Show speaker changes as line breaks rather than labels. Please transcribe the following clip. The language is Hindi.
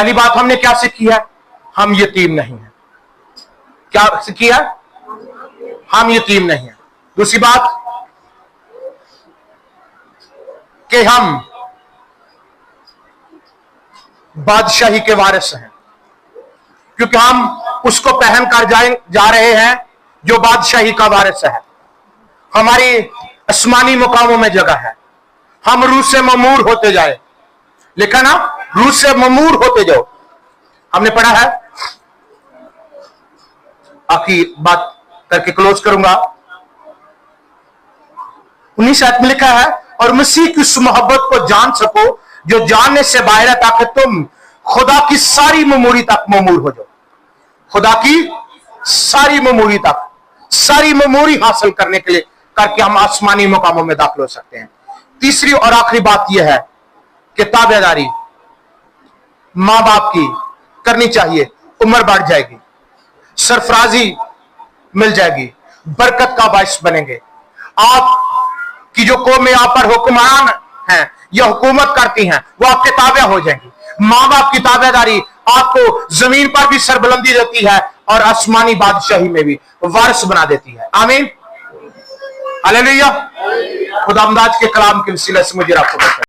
पहली बात हमने क्या सीखी है? हम यतीम नहीं है। क्या सीखी है? हम यतीम नहीं है। दूसरी बात कि हम बादशाही के वारिस हैं, क्योंकि हम उसको पहन कर जा रहे हैं जो बादशाही का वारिस है। हमारी आसमानी मुकामों में जगह है। हम रूह से ममूर होते जाए, लिखा ना, रूह से ममूर होते जाओ। हमने पढ़ा है, आखिरी बात करके क्लोज करूंगा। 19 आयत में लिखा है, और मसीह की उस मोहब्बत को जान सको जो जानने से बाहर है, ताकि तुम खुदा की सारी ममूरी तक ममूर हो जाओ। खुदा की सारी ममूरी तक, सारी ममूरी हासिल करने के लिए करके हम आसमानी मुकामों में दाखिल हो सकते हैं। तीसरी और आखिरी बात यह है कि ताबेदारी मां बाप की करनी चाहिए। उम्र बढ़ जाएगी, सरफराजी मिल जाएगी, बरकत का बायस बनेंगे। आप की जो कौम में आप पर हुक्मरान हैं या हुकूमत करती हैं, वो आपके ताबे हो जाएंगी। मां बाप की ताबेदारी आपको जमीन पर भी सरबुलंदी देती है और आसमानी बादशाही में भी वारिस बना देती है। आमीन, हालेलुया। खुदा अमदाद के कलाम के वसीले से मुझे आपको